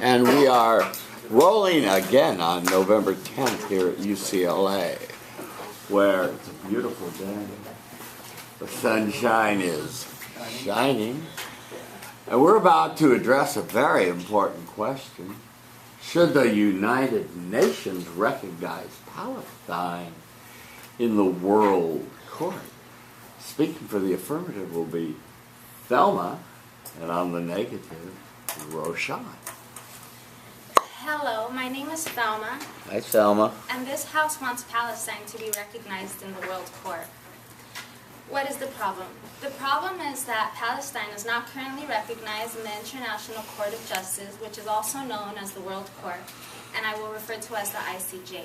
And we are rolling again on November 10th here at UCLA, where it's a beautiful day. The sunshine is shining. And we're about to address a very important question. Should the United Nations recognize Palestine in the World Court? Speaking for the affirmative will be Thelma, and on the negative, Roshan. Hello, my name is Thelma. Hi, Thelma. And this House wants Palestine to be recognized in the World Court. What is the problem? The problem is that Palestine is not currently recognized in the International Court of Justice, which is also known as the World Court, and I will refer to as the ICJ.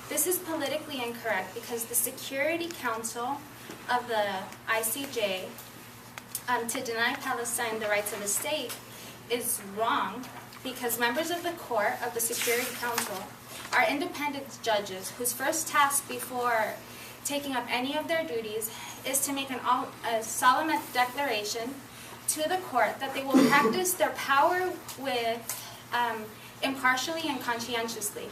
This is politically incorrect because the Security Council of the ICJ to deny Palestine the rights of a state is wrong, because members of the court of the Security Council are independent judges whose first task before taking up any of their duties is to make a solemn declaration to the court that they will practice their power with impartially and conscientiously.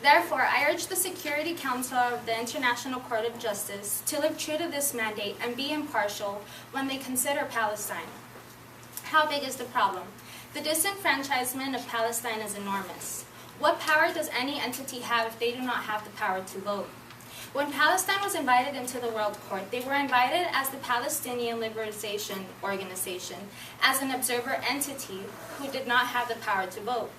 Therefore, I urge the Security Council of the International Court of Justice to live true to this mandate and be impartial when they consider Palestine. How big is the problem? The disenfranchisement of Palestine is enormous. What power does any entity have if they do not have the power to vote? When Palestine was invited into the World Court, they were invited as the Palestinian Liberation Organization, as an observer entity who did not have the power to vote.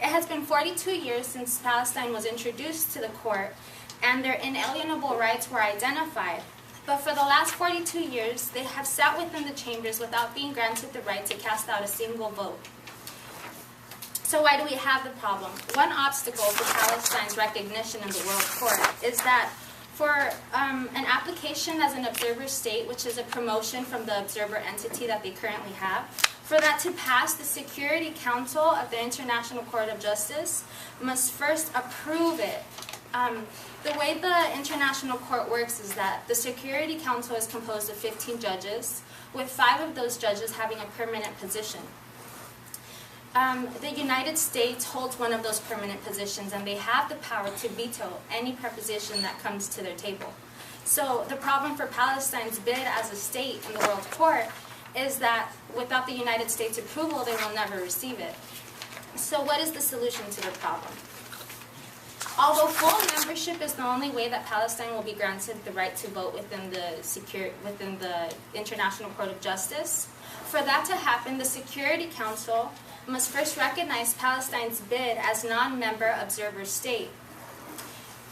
It has been 42 years since Palestine was introduced to the court, and their inalienable rights were identified. But for the last 42 years, they have sat within the chambers without being granted the right to cast out a single vote. So why do we have the problem? One obstacle for Palestine's recognition in the World Court is that for an application as an observer state, which is a promotion from the observer entity that they currently have, for that to pass, the Security Council of the International Court of Justice must first approve it. The way the International Court works is that the Security Council is composed of 15 judges, with 5 of those judges having a permanent position. The United States holds one of those permanent positions, and they have the power to veto any proposition that comes to their table. So the problem for Palestine's bid as a state in the World Court is that without the United States' approval, they will never receive it. So what is the solution to the problem? Although full membership is the only way that Palestine will be granted the right to vote within the International Court of Justice, for that to happen, the Security Council must first recognize Palestine's bid as non-member observer state.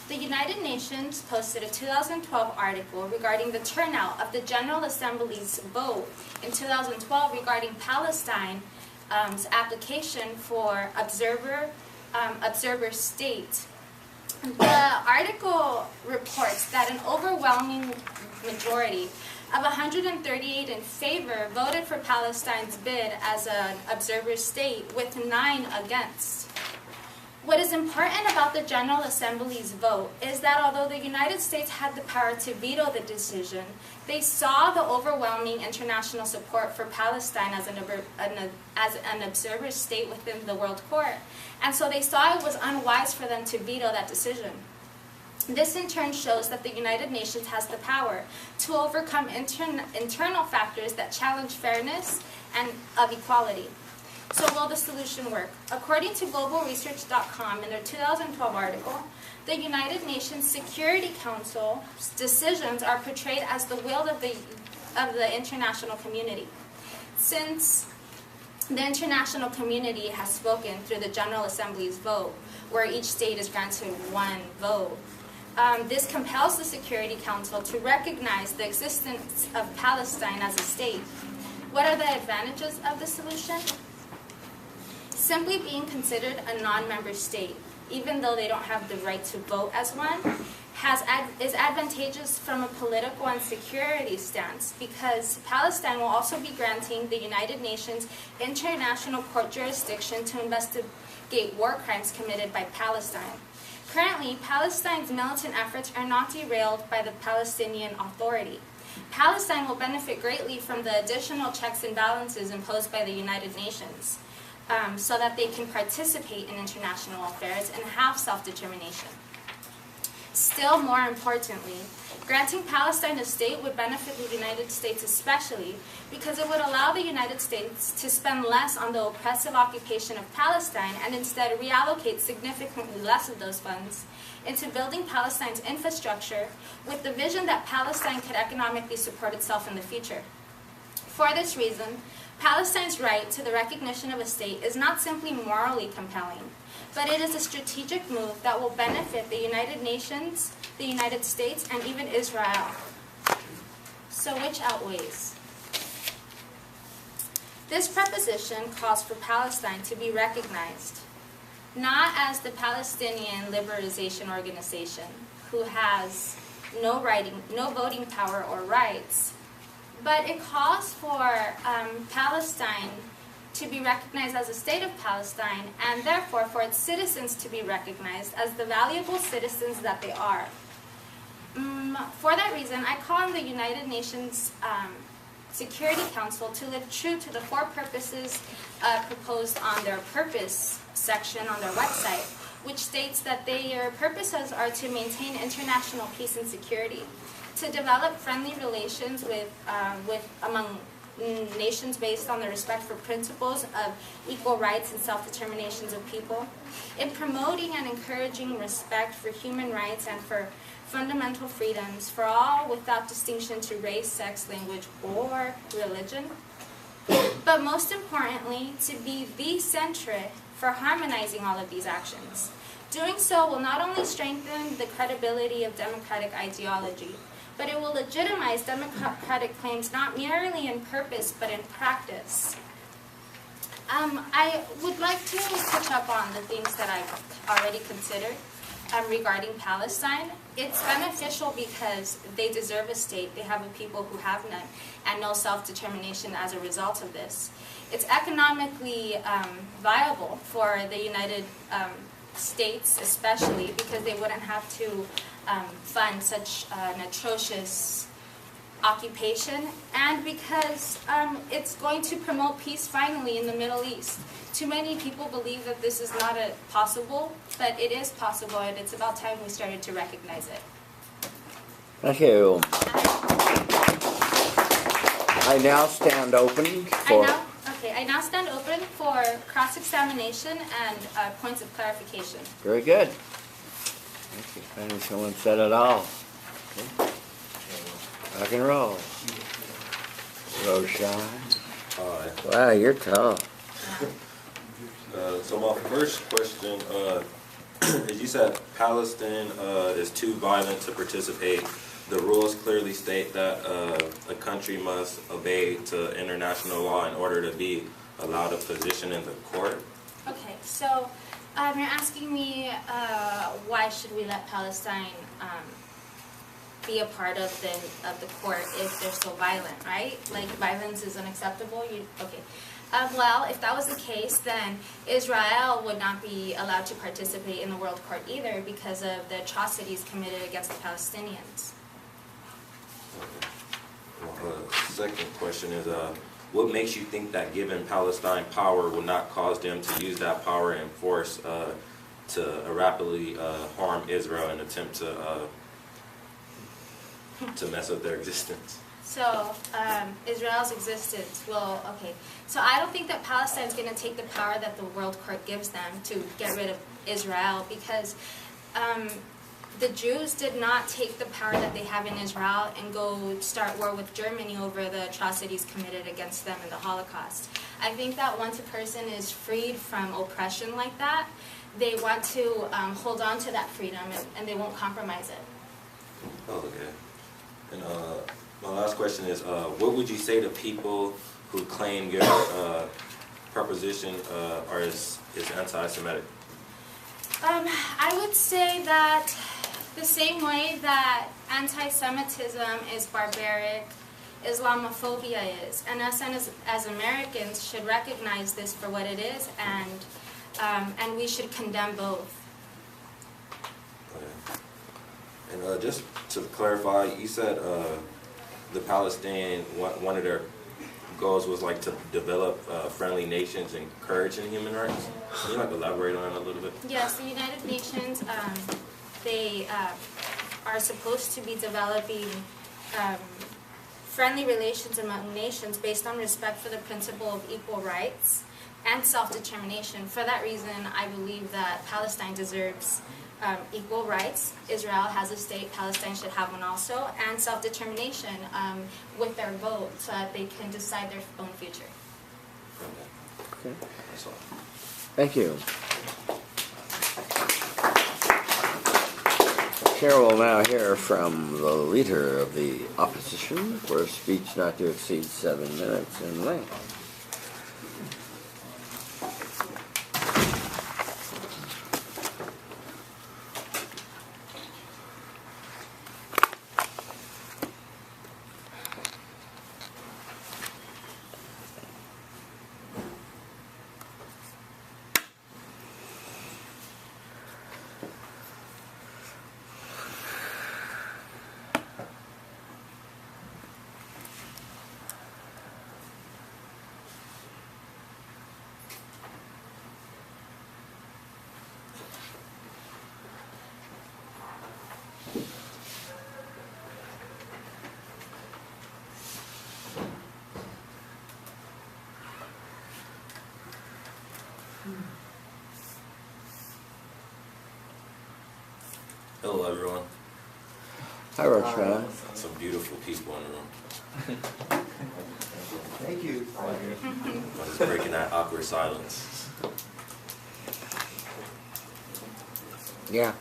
The United Nations posted a 2012 article regarding the turnout of the General Assembly's vote in 2012 regarding Palestine's application for observer state. The article reports that an overwhelming majority of 138 in favor voted for Palestine's bid as an observer state, with 9 against. What is important about the General Assembly's vote is that although the United States had the power to veto the decision, they saw the overwhelming international support for Palestine as an observer state within the World Court, and so they saw it was unwise for them to veto that decision. This in turn shows that the United Nations has the power to overcome internal factors that challenge fairness and of equality. So will the solution work? According to globalresearch.com in their 2012 article, the United Nations Security Council's decisions are portrayed as the will of the international community. Since the international community has spoken through the General Assembly's vote, where each state is granted 1 vote, this compels the Security Council to recognize the existence of Palestine as a state. What are the advantages of the solution? Simply being considered a non-member state, even though they don't have the right to vote as one, is advantageous from a political and security stance, because Palestine will also be granting the United Nations International Court jurisdiction to investigate war crimes committed by Palestine. Currently, Palestine's militant efforts are not derailed by the Palestinian Authority. Palestine will benefit greatly from the additional checks and balances imposed by the United Nations. so that they can participate in international affairs and have self-determination. Still more importantly, granting Palestine a state would benefit the United States especially because it would allow the United States to spend less on the oppressive occupation of Palestine and instead reallocate significantly less of those funds into building Palestine's infrastructure with the vision that Palestine could economically support itself in the future. For this reason, Palestine's right to the recognition of a state is not simply morally compelling, but it is a strategic move that will benefit the United Nations, the United States, and even Israel. So which outweighs? This proposition calls for Palestine to be recognized, not as the Palestinian Liberalization Organization, who has no voting power or rights, but it calls for Palestine to be recognized as a state of Palestine, and therefore for its citizens to be recognized as the valuable citizens that they are. For that reason, I call on the United Nations Security Council to live true to the 4 purposes proposed on their purpose section on their website, which states that their purposes are to maintain international peace and security, to develop friendly relations among nations based on the respect for principles of equal rights and self-determinations of people, in promoting and encouraging respect for human rights and for fundamental freedoms for all without distinction to race, sex, language, or religion, but most importantly, to be the centre for harmonizing all of these actions. Doing so will not only strengthen the credibility of democratic ideology, but it will legitimize democratic claims not merely in purpose, but in practice. I would like to touch up on the things that I've already considered regarding Palestine. It's beneficial because they deserve a state. They have a people who have none, and no self-determination as a result of this. It's economically viable for the United States, especially because they wouldn't have to fund such an atrocious occupation, and because it's going to promote peace finally in the Middle East. Too many people believe that this is not possible, but it is possible, and it's about time we started to recognize it. Thank you. I now stand open for... I now stand open for cross-examination and points of clarification. Very good. Thank you. Someone said it all. Okay. Rock and roll. Roshan. Wow, you're tough. So my first question is, you said Palestine is too violent to participate. The rules clearly state that a country must obey to international law in order to be allowed a position in the court. Okay, so you're asking me why should we let Palestine be a part of the court if they're so violent, right? Like violence is unacceptable. Okay. Well, if that was the case, then Israel would not be allowed to participate in the World Court either because of the atrocities committed against the Palestinians. Second question is, what makes you think that giving Palestine power will not cause them to use that power and force to rapidly harm Israel and attempt to mess up their existence? So, Israel's existence will, okay. So I don't think that Palestine's going to take the power that the World Court gives them to get rid of Israel, because the Jews did not take the power that they have in Israel and go start war with Germany over the atrocities committed against them in the Holocaust. I think that once a person is freed from oppression like that, they want to hold on to that freedom, and they won't compromise it. Oh, okay. And my last question is, what would you say to people who claim your proposition is anti-Semitic? I would say that the same way that anti-Semitism is barbaric, Islamophobia is, and us as Americans should recognize this for what it is, and we should condemn both. Okay. And just to clarify, you said the Palestinians, one of goals was like to develop friendly nations and encouraging human rights. Can you like elaborate on that a little bit? Yes, the United Nations, they are supposed to be developing friendly relations among nations based on respect for the principle of equal rights and self-determination. For that reason, I believe that Palestine deserves equal rights. Israel has a state, Palestine should have one also, and self-determination with their vote so that they can decide their own future. Okay. That's all. Thank you. Chair will now hear from the leader of the opposition for a speech not to exceed 7 minutes in length. Hello, everyone. Hi, Roshan. Some beautiful people in the room. Thank you. I'm just breaking that awkward silence. Yeah.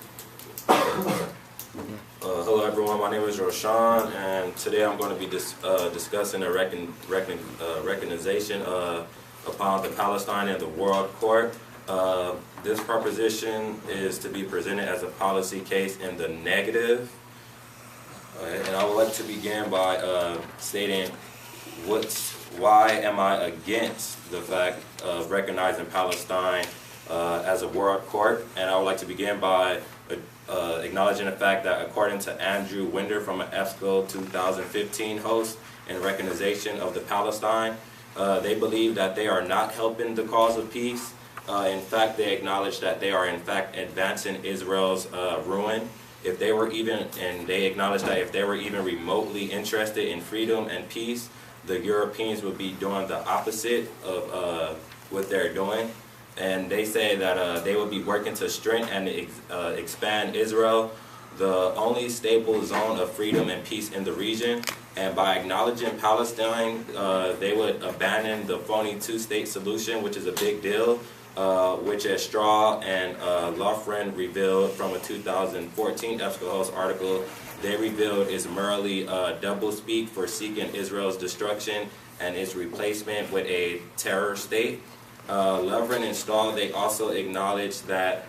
Hello, everyone. My name is Roshan, and today I'm going to be discussing a recognition upon the Palestine and the World Court. This proposition is to be presented as a policy case in the negative. And I would like to begin by stating why am I against the fact of recognizing Palestine as a world court. And I would like to begin by acknowledging the fact that according to Andrew Winder from an EFSCO 2015 host in recognition of the Palestine, they believe that they are not helping the cause of peace. In fact, they acknowledge that they are in fact advancing Israel's ruin. If they were even, and they acknowledge that if they were even remotely interested in freedom and peace, the Europeans would be doing the opposite of what they're doing. And they say that they would be working to strengthen and expand Israel, the only stable zone of freedom and peace in the region. And by acknowledging Palestine, they would abandon the phony two-state solution, which is a big deal. Which as Straw and Lofgren revealed from a 2014 EFSCO Host article, they revealed is merely doublespeak for seeking Israel's destruction and its replacement with a terror state. Lofgren and Straw, they also acknowledge that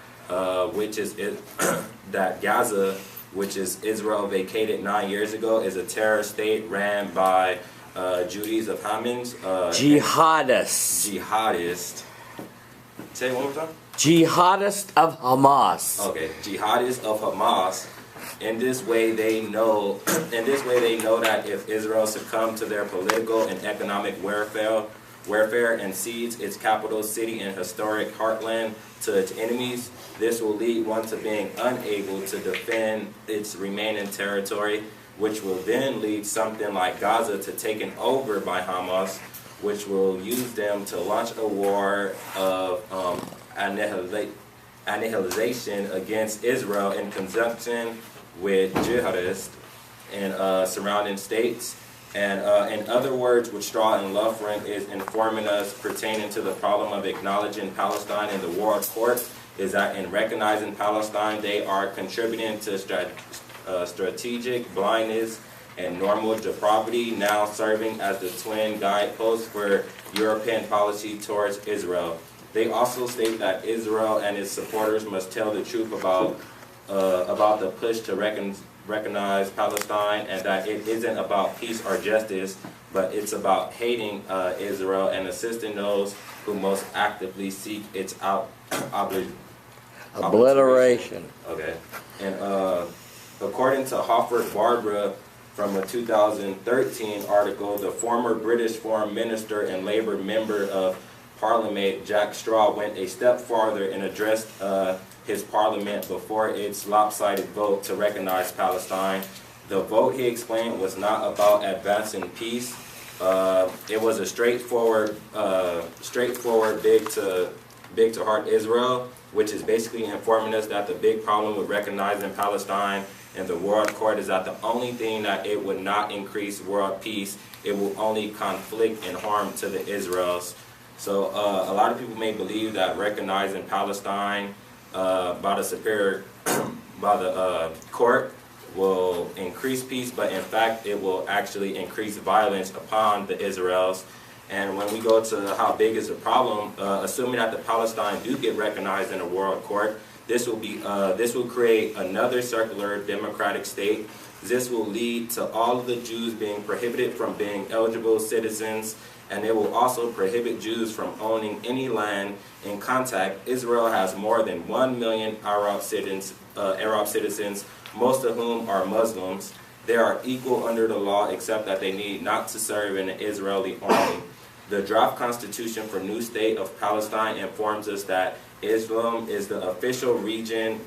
that Gaza, which is Israel vacated 9 years ago, is a terror state ran by Judies of Hamas. Jihadists. Jihadist. Say it one more time. Jihadist of Hamas. Okay, jihadists of Hamas. In this way, they know. In this way, they know that if Israel succumbs to their political and economic warfare and cedes its capital city and historic heartland to its enemies, this will lead one to being unable to defend its remaining territory, which will then lead something like Gaza to taken over by Hamas, which will use them to launch a war of annihilation against Israel in conjunction with jihadists in surrounding states. And in other words, what Straw and Lofgren is informing us pertaining to the problem of acknowledging Palestine in the World Court is that in recognizing Palestine, they are contributing to strategic blindness and normal depravity, now serving as the twin guideposts for European policy towards Israel. They also state that Israel and its supporters must tell the truth about the push to recognize Palestine, and that it isn't about peace or justice, but it's about hating Israel and assisting those who most actively seek its Obliteration. Okay. And according to Hoffert Barbara from a 2013 article, the former British Foreign Minister and Labour Member of Parliament, Jack Straw, went a step farther and addressed his parliament before its lopsided vote to recognize Palestine. The vote, he explained, was not about advancing peace. It was a straightforward big to heart Israel, which is basically informing us that the big problem with recognizing Palestine in the World Court is that the only thing that it would not increase world peace, it will only conflict and harm to the Israels. So a lot of people may believe that recognizing Palestine by the superior, by the court will increase peace, but in fact it will actually increase violence upon the Israels. And when we go to how big is the problem, assuming that the Palestine do get recognized in a world court, this will create another circular democratic state. This will lead to all of the Jews being prohibited from being eligible citizens, and it will also prohibit Jews from owning any land in contact. Israel has more than 1 million Arab citizens, most of whom are Muslims. They are equal under the law, except that they need not to serve in the Israeli army. The draft constitution for new state of Palestine informs us that Islam is the official religion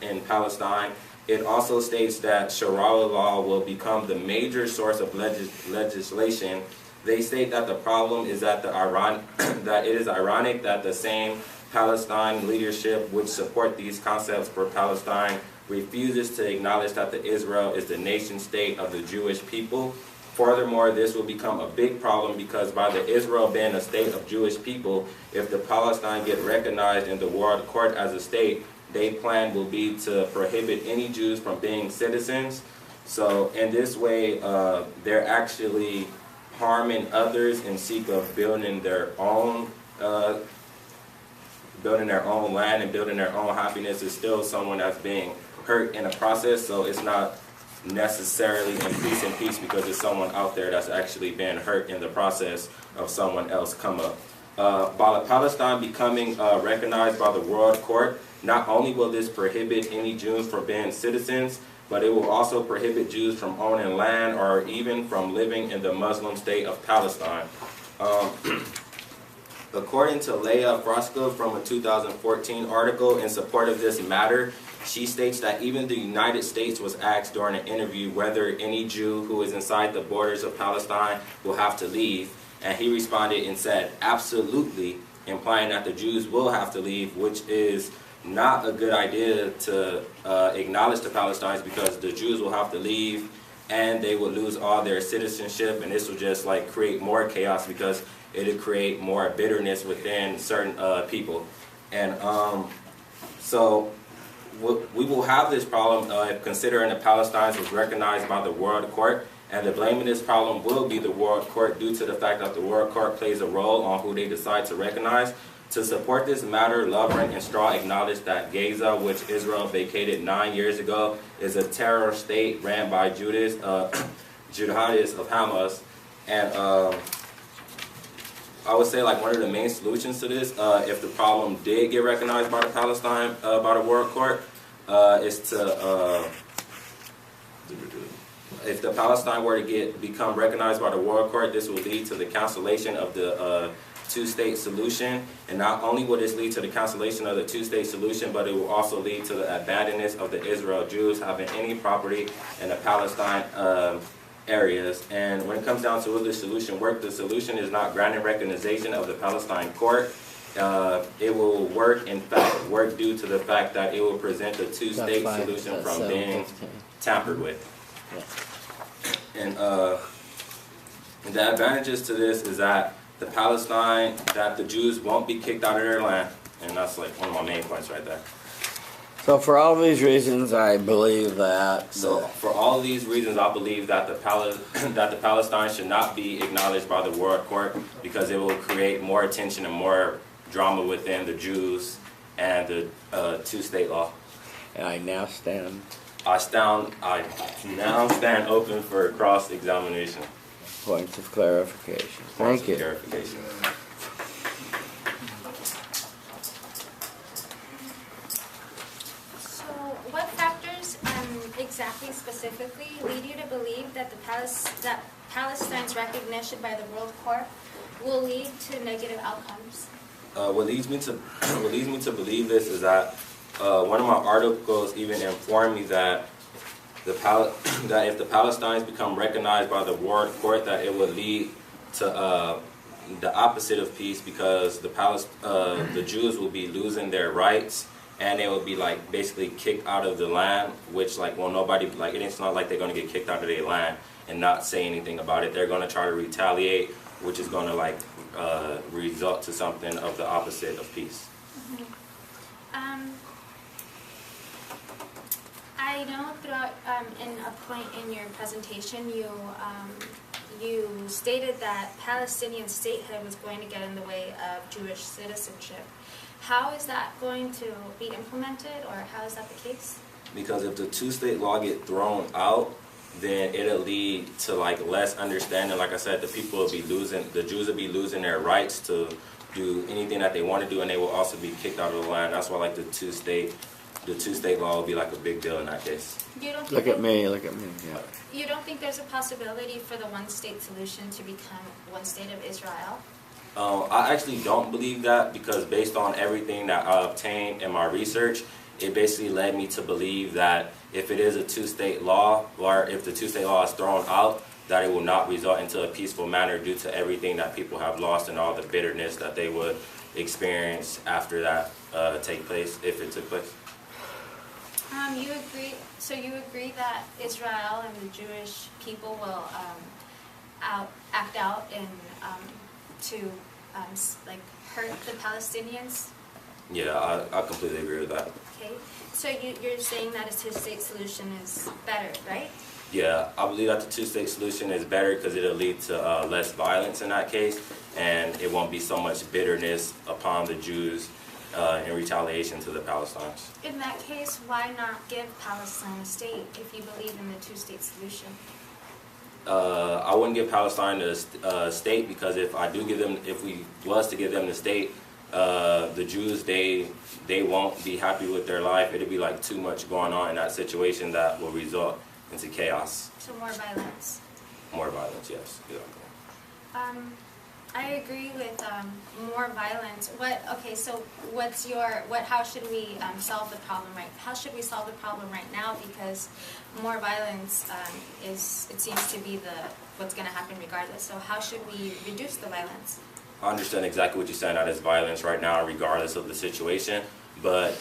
in Palestine. It also states that Sharia law will become the major source of legislation. They state that the problem is that that it is ironic that the same Palestine leadership which support these concepts for Palestine refuses to acknowledge that the Israel is the nation state of the Jewish people. Furthermore, this will become a big problem because by the Israel being a state of Jewish people, if the Palestine get recognized in the world court as a state, their plan will be to prohibit any Jews from being citizens. So in this way, they're actually harming others in seek of building their own land and building their own happiness. Is still someone that's being hurt in the process, so it's not necessarily increasing peace because it's someone out there that's actually been hurt in the process of someone else come up. By Palestine becoming recognized by the World Court, not only will this prohibit any Jews from being citizens, but it will also prohibit Jews from owning land or even from living in the Muslim state of Palestine. According to Leah Froska from a 2014 article in support of this matter, she states that even the United States was asked during an interview whether any Jew who is inside the borders of Palestine will have to leave, and he responded and said, absolutely, implying that the Jews will have to leave, which is not a good idea to acknowledge the Palestinians because the Jews will have to leave and they will lose all their citizenship, and this will just like create more chaos because it'll create more bitterness within certain people. And so we will have this problem if considering the Palestinians was recognized by the World Court, and the blame in this problem will be the World Court due to the fact that the World Court plays a role on who they decide to recognize. To support this matter, Lovren and Straw acknowledged that Gaza, which Israel vacated 9 years ago, is a terror state ran by jihadists of Hamas. And I would say like one of the main solutions to this, if the problem did get recognized by the Palestine, by the World Court, is to, if the Palestine were to become recognized by the World Court, this will lead to the cancellation of the two-state solution. And not only will this lead to the cancellation of the two-state solution, but it will also lead to the abandonment of the Israel Jews having any property in the Palestine areas. And when it comes down to will the solution work, the solution is not granting recognition of the Palestine court. It will work, in fact, work due to the fact that it will present the two-state solution from being tampered with. And the advantages to this is that the Palestine, that the Jews won't be kicked out of their land, and that's like one of my main points right there. So for all these reasons, I believe that. For all these reasons, I believe that the Palestine should not be acknowledged by the World Court because it will create more tension and more drama within the Jews and the two-state law. And I now stand. I now stand open for cross-examination. Points of clarification. Thank you. Clarification. So what factors exactly specifically lead you to believe that that Palestine's recognition by the World Court will lead to negative outcomes? What leads me to what leads me to believe this is that one of my articles even informed me that that if the Palestinians become recognized by the World Court, that it would lead to the opposite of peace, because the Jews will be losing their rights, and they will be like basically kicked out of the land. Which nobody it's not like they're going to get kicked out of their land and not say anything about it. They're going to try to retaliate, which is going to result to something of the opposite of peace. I know throughout in a point in your presentation you stated that Palestinian statehood was going to get in the way of Jewish citizenship. How is that going to be implemented, or how is that the case? Because if the two-state law get thrown out, then it'll lead to less understanding. Like I said, the Jews will be losing their rights to do anything that they want to do, and they will also be kicked out of the land. That's why the two-state law will be a big deal in that case. You don't think Look at me, yeah. You don't think there's a possibility for the one-state solution to become one state of Israel? I actually don't believe that, because based on everything that I obtained in my research, it basically led me to believe that if it is a two-state law, or if the two-state law is thrown out, that it will not result into a peaceful manner due to everything that people have lost and all the bitterness that they would experience after that take place, if it took place. You agree? So you agree that Israel and the Jewish people will act out and to hurt the Palestinians? Yeah, I completely agree with that. Okay. So you're saying that a two-state solution is better, right? Yeah, I believe that the two-state solution is better because it'll lead to less violence in that case, and it won't be so much bitterness upon the Jews in retaliation to the Palestinians. In that case, why not give Palestine a state if you believe in the two-state solution? I wouldn't give Palestine a state, because if we was to give them the state, the Jews, they won't be happy with their life. It'll be too much going on in that situation that will result into chaos. So more violence. More violence, yes. Exactly. I agree with more violence. How should we solve the problem How should we solve the problem right now? Because more violence it seems to be what's going to happen regardless. So how should we reduce the violence? I understand exactly what you're saying. That is violence right now, regardless of the situation. But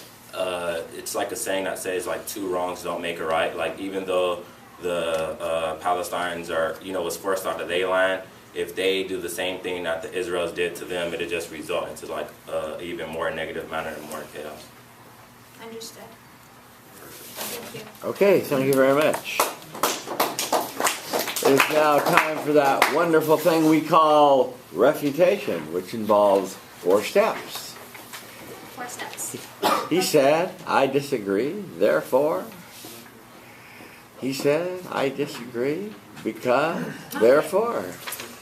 it's like a saying that says two wrongs don't make a right. Even though the Palestinians was forced out of their land, if they do the same thing that the Israelis did to them, it'll just result into even more negative manner and more chaos. Understood. Thank you. Okay, thank you very much. It is now time for that wonderful thing we call refutation, which involves 4 steps. 4 steps. He said, I disagree, therefore. He said, I disagree, because, therefore.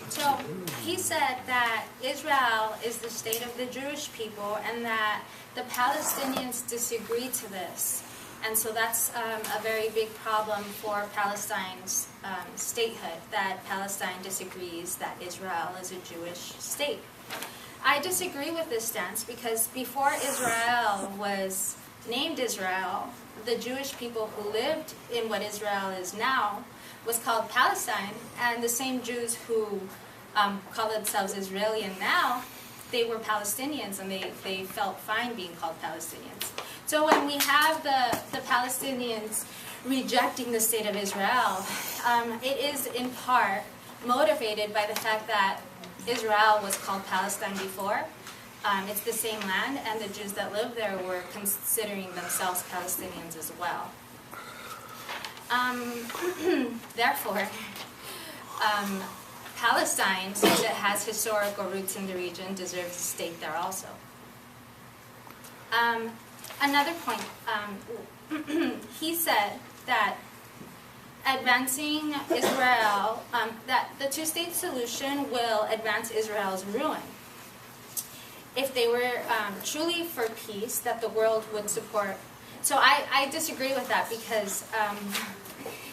So he said that Israel is the state of the Jewish people and that the Palestinians disagree to this. And so that's a very big problem for Palestine's statehood, that Palestine disagrees that Israel is a Jewish state. I disagree with this stance because before Israel was named Israel, the Jewish people who lived in what Israel is now was called Palestine, and the same Jews who call themselves Israeli now, they were Palestinians, and they felt fine being called Palestinians. So when we have the Palestinians rejecting the state of Israel, it is in part motivated by the fact that Israel was called Palestine before. It's the same land, and the Jews that live there were considering themselves Palestinians as well. Therefore, Palestine, since it has historical roots in the region, deserves a state there also. Another point, he said that advancing Israel, that the two-state solution will advance Israel's ruin. If they were truly for peace, that the world would support So I disagree with that because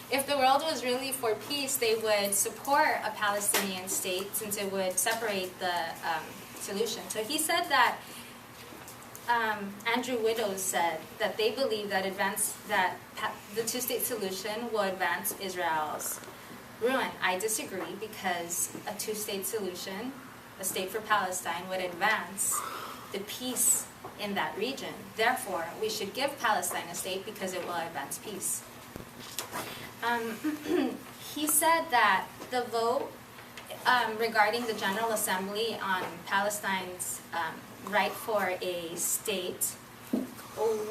if the world was really for peace, they would support a Palestinian state since it would separate the solution. So he said that, Andrew Widows said that they believe that the two-state solution will advance Israel's ruin. I disagree because a two-state solution, a state for Palestine, would advance the peace in that region. Therefore, we should give Palestine a state because it will advance peace. He said that the vote regarding the General Assembly on Palestine's right for a state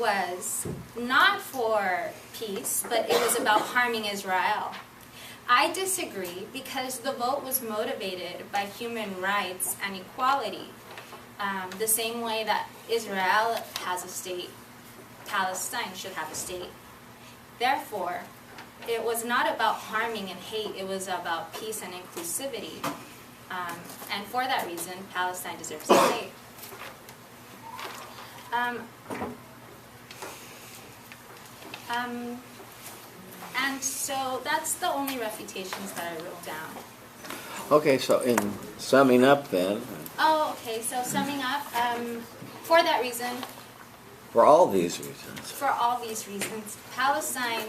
was not for peace, but it was about harming Israel. I disagree because the vote was motivated by human rights and equality. The same way that Israel has a state, Palestine should have a state. Therefore, it was not about harming and hate, it was about peace and inclusivity. And for that reason, Palestine deserves a state. And so that's the only refutations that I wrote down. Okay, so in summing up then, Oh, okay, so summing up, for that reason, for all these reasons, Palestine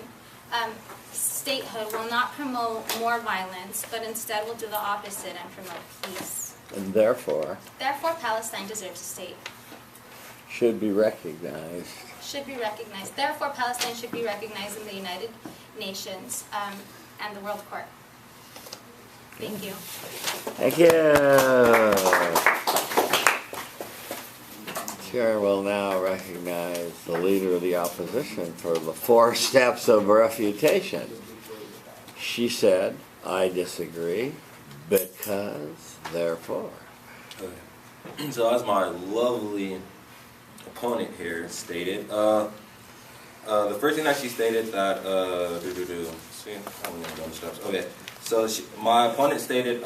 statehood will not promote more violence, but instead will do the opposite and promote peace. and therefore Therefore, Palestine deserves a state. should be recognized. Should be recognized. Therefore, Palestine should be recognized in the United Nations and the World Court. Thank you. Thank you. Chair will now recognize the leader of the opposition for the 4 steps of refutation. She said, I disagree because, therefore. So as my lovely opponent here stated, the first thing that she stated that see, I'm gonna go on steps. Okay, so my opponent stated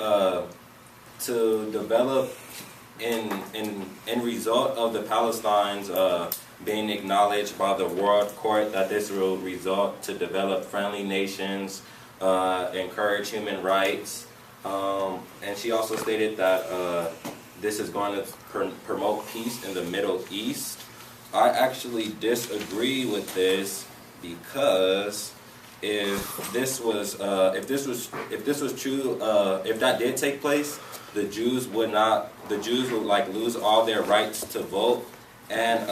to develop in result of the Palestinians being acknowledged by the World Court, that this will result to develop friendly nations, encourage human rights, and she also stated that this is going to promote peace in the Middle East. I actually disagree with this because if this was true, if that did take place, the Jews would like lose all their rights to vote, and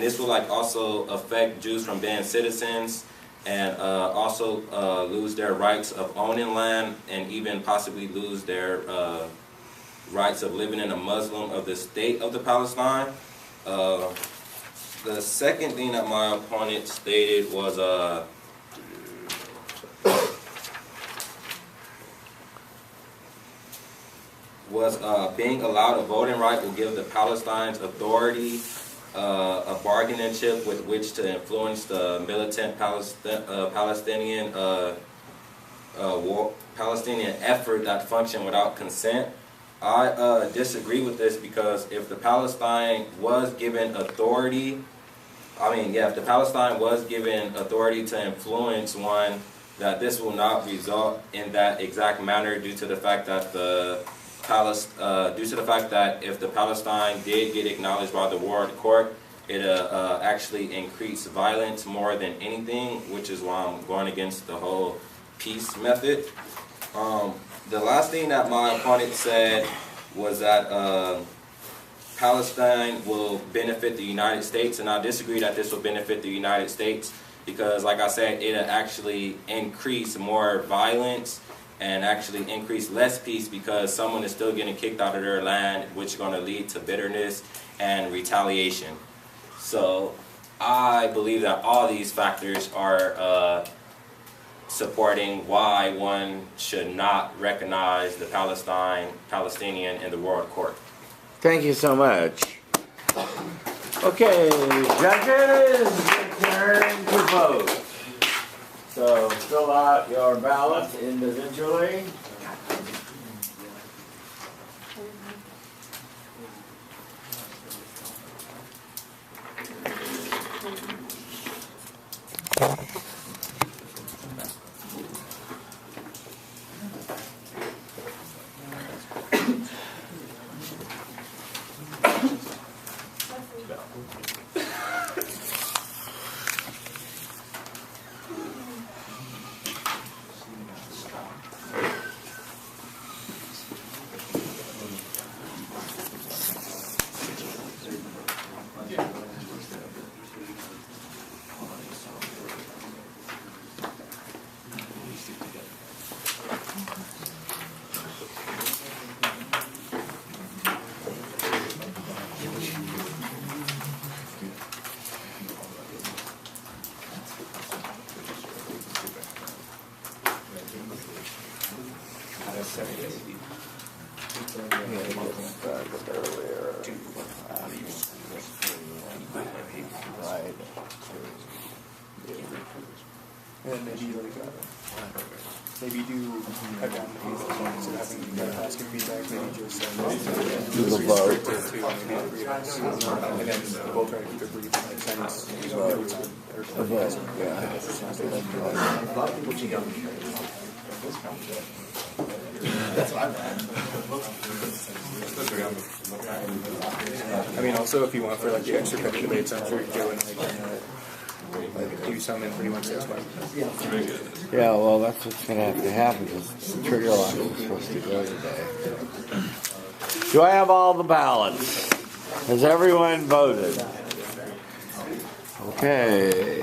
this will like also affect Jews from being citizens, and also lose their rights of owning land, and even possibly lose their rights of living in a Muslim of the state of the Palestine. The second thing that my opponent stated was being allowed a voting right will give the Palestinians authority, a bargaining chip with which to influence the militant Palestinian effort that function without consent. I disagree with this because if the Palestine was given authority, if the Palestine was given authority to influence one, that this will not result in that exact manner due to the fact that if the Palestine did get acknowledged by the World Court, it actually increased violence more than anything, which is why I'm going against the whole peace method. The last thing that my opponent said was that Palestine will benefit the United States, and I disagree that this will benefit the United States because, like I said, it'll actually increase more violence and actually increase less peace because someone is still getting kicked out of their land, which is going to lead to bitterness and retaliation. So I believe that all these factors are supporting why one should not recognize the Palestinian in the World Court. Thank you so much. Okay, judges, it's your turn to vote. So fill out your ballots individually. And maybe maybe do cut down the pace as well instead of having ask your feedback. Maybe just Do the vote. restrict it to maybe 3 hours, and then we'll try to keep it brief, like 10 minutes. I mean, also if you want for like the extra petty debates, I'm sure you do, and like do some in pretty much 6 months. Yeah, well, that's what's going to have to happen because the trigger lock is supposed to go today. Do I have all the ballots? Has everyone voted? Okay.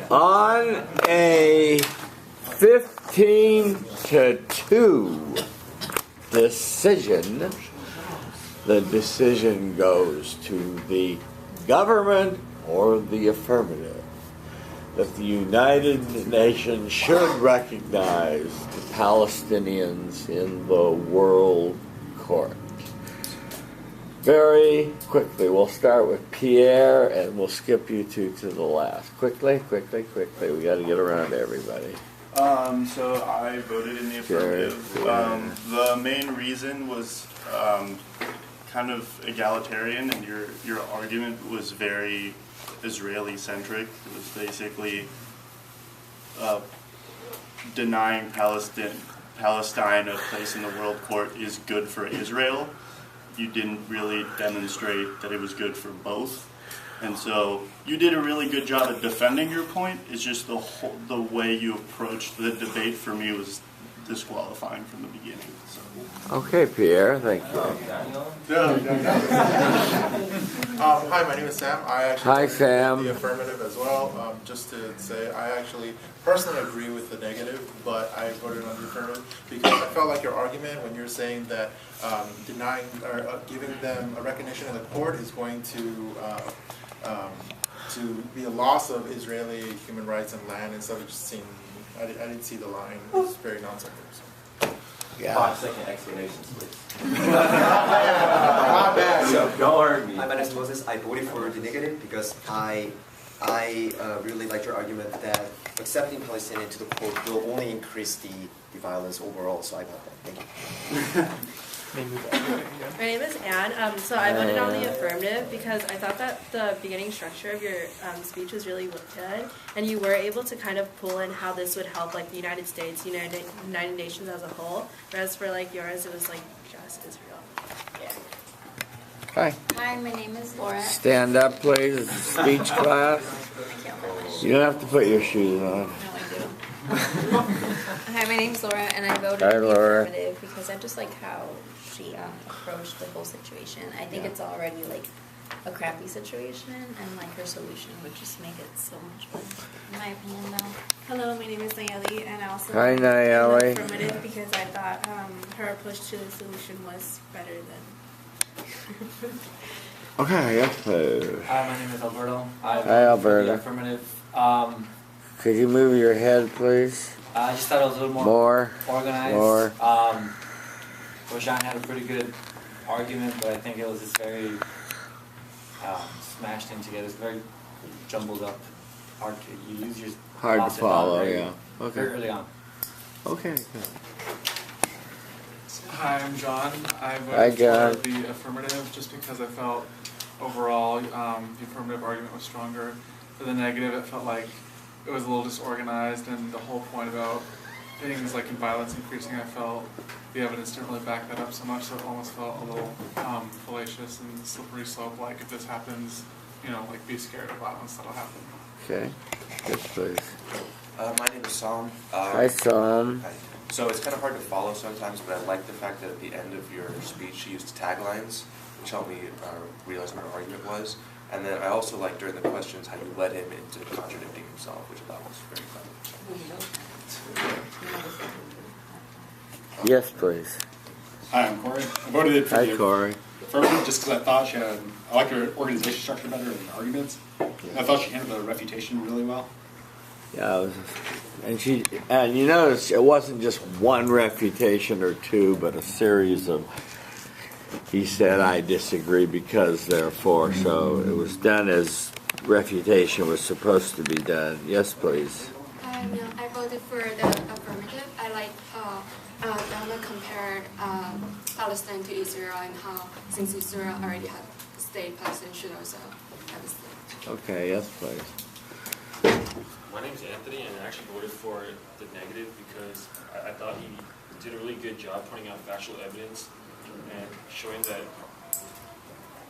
On a 15-2 decision, the decision goes to the government or the affirmative that the United Nations should recognize the Palestinians in the World Court. Very quickly, we'll start with Pierre and we'll skip you two to the last. Quickly. We got to get around to everybody. So I voted in the affirmative. The main reason was kind of egalitarian, and your argument was very Israeli-centric. It was basically denying Palestine a place in the World Court is good for Israel. You didn't really demonstrate that it was good for both. And so you did a really good job at defending your point. It's just the way you approached the debate for me was disqualifying from the beginning. So. Okay, Pierre, thank you. Hi, my name is Sam. I actually Hi, Sam. the affirmative as well. Just to say, I actually personally agree with the negative, but I voted on the affirmative because I felt like your argument when you're saying that denying or giving them a recognition in the court is going to be a loss of Israeli human rights and land and stuff. It just seemed I didn't see the line. It was very non-sequitur. Yeah. 5-second explanations, please. Not bad. So, don't hurt me. Hi, my name is Moses. I voted for the negative because I really like your argument that accepting Palestine into the court will only increase the violence overall. So I got that. Thank you. My name is Anne. So I voted on the affirmative because I thought that the beginning structure of your speech was really good, and you were able to kind of pull in how this would help like the United States, United Nations as a whole. Whereas for like yours, it was like just Israel. Hi. Hi, my name is Laura. Stand up, please. It's a speech class. You don't have to put your shoes on. No, I do. Hi, my name's Laura, and I voted Hi, for the Laura. affirmative because I just like how she approached the whole situation. I think it's already like a crappy situation, and like her solution would just make it so much better, in my opinion, though. Hello, my name is Nayeli, and I also Hi, voted Nayeli. affirmative because I thought her approach to the solution was better than. Okay, yes, please. Hi, my name is Alberto. Hi, For the Alberto. affirmative. Could you move your head, please? I just thought it was a little More. organized. More. Roshan had a pretty good argument, but I think it was just very smashed in together. It's very jumbled up. Hard to you use your Hard to lots of follow, very- yeah. Okay. Very early on. Okay, good. Hi, I'm John. I Hi, voted John. for the affirmative just because I felt overall the affirmative argument was stronger. For the negative, it felt like it was a little disorganized, and the whole point about things like violence increasing, I felt the evidence didn't really back that up so much, so it almost felt a little fallacious and slippery slope, like if this happens, like be scared of violence that'll happen. Okay. Yes, please. My name is Sam. Hi, Sam. Hi. So it's kind of hard to follow sometimes, but I like the fact that at the end of your speech you used taglines, which helped me realize what our argument was. And then I also liked during the questions how you led him into contradicting himself, which I thought was very clever. Yes, please. Hi, I'm Corey. I voted for Hi, the Corey. affirmative just because I thought I liked her organization structure better in the arguments. And I thought she handled the refutation really well. Yeah, and you notice it wasn't just one refutation or two, but a series of. He said, "I disagree because therefore." So it was done as refutation was supposed to be done. Yes, please. I voted for the affirmative. I like Donna compared Palestine to Israel and how since Israel already had a state, Palestine should also have a state. Okay. Yes, please. My name is Anthony, and I actually voted for the negative because I thought he did a really good job pointing out factual evidence and showing that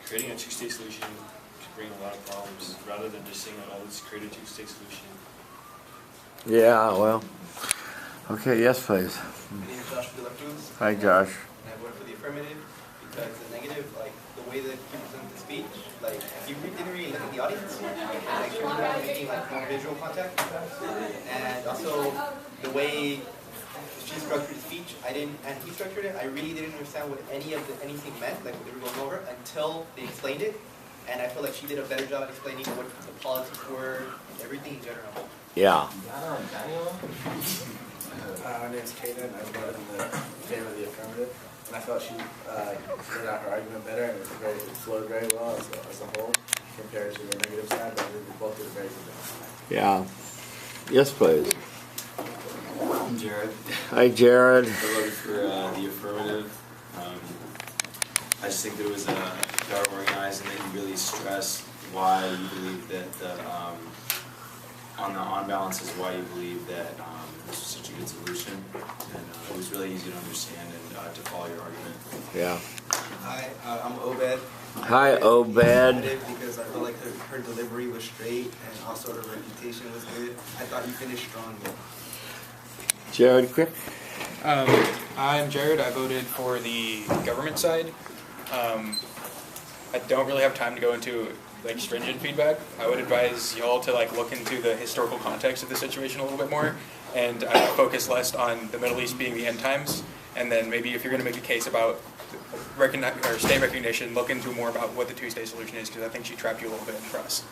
creating a two-state solution could bring a lot of problems rather than just saying that, oh, let's create a two-state solution. Yeah. Well. Okay. Yes, please. My name is Josh Villacruz. Hi, Josh. And I voted for the affirmative because the negative, like the way that he presented the speech, like he didn't really look at the audience, like he was making like more visual contact, and also the way she structured the speech, and he structured it, I really didn't understand what anything meant, like what they were going over, until they explained it, and I feel like she did a better job at explaining what the politics were, everything in general. Yeah. My name is Kaden. I voted in favor of the affirmative, and I felt she laid out her argument better, and it flowed very well as a whole compared to the negative side. But we both did a very good job. Yeah. Yes, please. I'm Jared. Hi, Jared. I voted for the affirmative. I just think that it was well organized, and that you really stressed why you believe that on balance is why you believe that this was such a good solution, and it was really easy to understand and to follow your argument. Yeah. Hi, I'm Obed. Hi, Obed. Because I felt like her delivery was straight and also her reputation was good. I thought you finished strong. Jared, quick. I'm Jared. I voted for the government side. I don't really have time to go into like stringent feedback. I would advise y'all to like look into the historical context of the situation a little bit more, and focus less on the Middle East being the end times. And then maybe if you're going to make a case about state recognition, look into more about what the two-state solution is, because I think she trapped you a little bit in the press.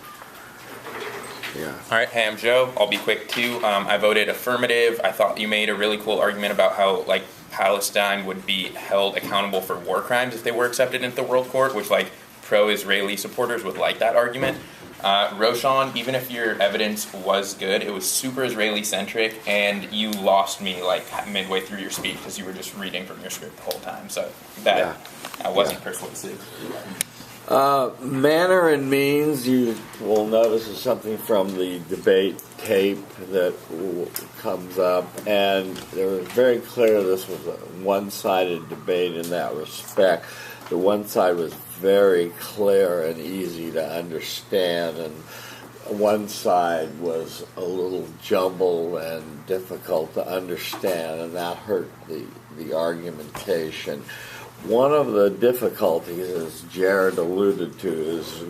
Yeah. All right, hey, I'm Joe. I'll be quick too. I voted affirmative. I thought you made a really cool argument about how like Palestine would be held accountable for war crimes if they were accepted into the World Court, which like pro-Israeli supporters would like that argument. Roshan, even if your evidence was good, it was super Israeli-centric, and you lost me like midway through your speech because you were just reading from your script the whole time. So that wasn't persuasive. Manner and means, you will notice, is something from the debate tape that comes up, and it was very clear this was a one-sided debate in that respect. the one side was very clear and easy to understand, and one side was a little jumbled and difficult to understand, and that hurt the argumentation. One of the difficulties, as Jared alluded to, is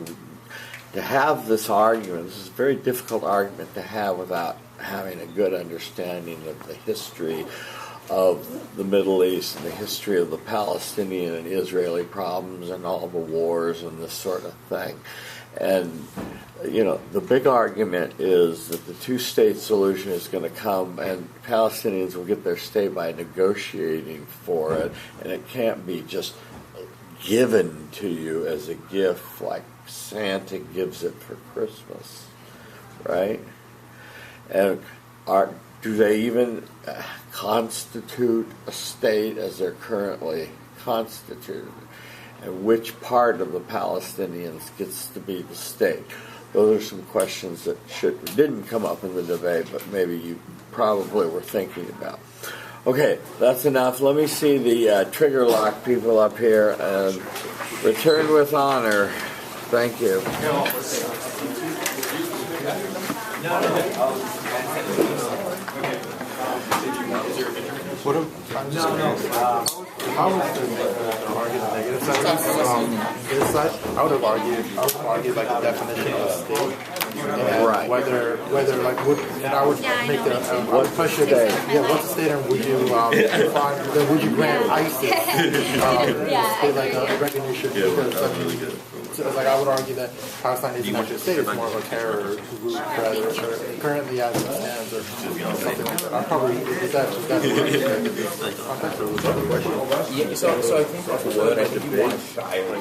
to have this argument. This is a very difficult argument to have without having a good understanding of the history of the Middle East and the history of the Palestinian and Israeli problems and all the wars and this sort of thing. And, you know, the big argument is that the two-state solution is going to come and Palestinians will get their state by negotiating for it, and it can't be just given to you as a gift like Santa gives it for Christmas, right? And do they even constitute a state as they're currently constituted? And which part of the Palestinians gets to be the state? Those are some questions that didn't come up in the debate, but maybe you probably were thinking about. Okay, that's enough. Let me see the trigger lock people up here, and return with honor. Thank you. If I was to argue the negative side, this side, I would argue like the definition of state, and right. whether like I would make I would push it. What's a state, and would you define? Then would you grant ISIS state like a recognition? Because I mean, so, like I would argue that Palestine isn't actually a state; it's more of a terror group, currently as it stands, or something like that. I probably that's Yeah, so I think if you would, I think you want to shy away.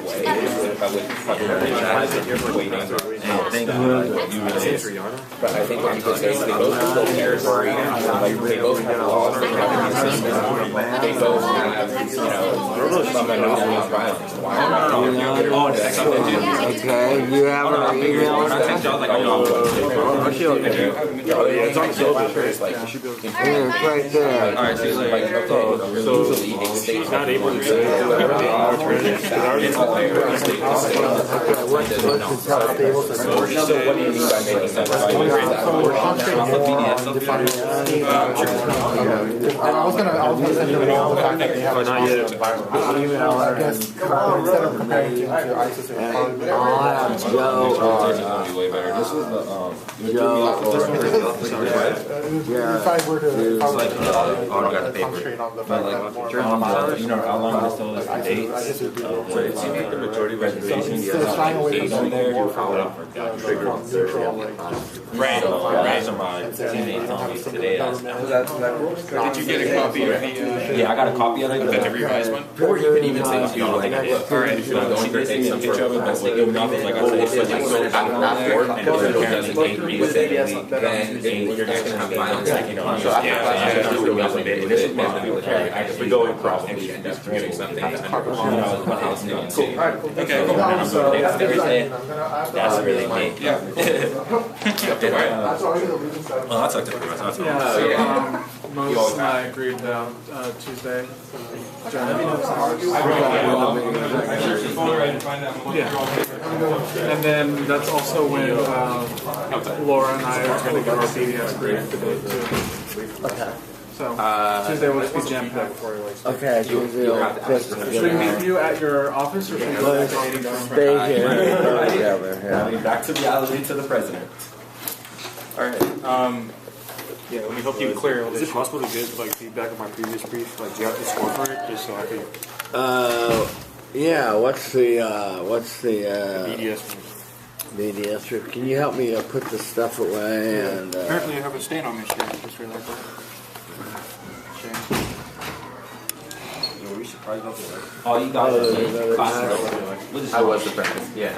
But I think what you could say is they both have territory, they both have laws, they have a system, they both have, you know, some of violence. Okay, you have an email? It's on the syllabus, right? It's right there. Alright, so he's like, okay, usually a state's not able to say so what do you mean by making that? I was gonna send you the fact that they have email, I guess, instead of comparing it to ISIS, I'll have Joe This was the if I were to concentrate on the fact that you know how long this still is for dates. So if you make the majority reservations, you have dates on there to follow up for trigger on Right. My teammate told me today. Did you get a copy of the? Yeah, I got a copy of it. The revised one. Or you can even say to like, alright, if you want to go in there, take some picture of it, but stick it enough, like I said, it's like so back on there, and if you're apparently can't read it, then you're just gonna have violence, like, you know. If we go across, maybe end up forgetting something. That's really neat. Yeah. Well, that's like the Yeah, most and I agreed Tuesday. Yeah. And then that's also when Laura and I are going to get our PDF brief debate too. Okay. So Tuesday will just be jam packed. Okay, Tuesday will Should we meet you at your office or should we go stay here. Back to reality to the president. All right. Yeah, let me help you clear all this. Is it possible to get like feedback on my previous brief? Like, do you have the score for it, just so I could? Yeah. What's the BDS one. BDS? Can you help me put the stuff away? And apparently, I have a stain on my shirt. Just realized that. Shame. Were you surprised about the? Oh, you got it. I was the president. Yeah.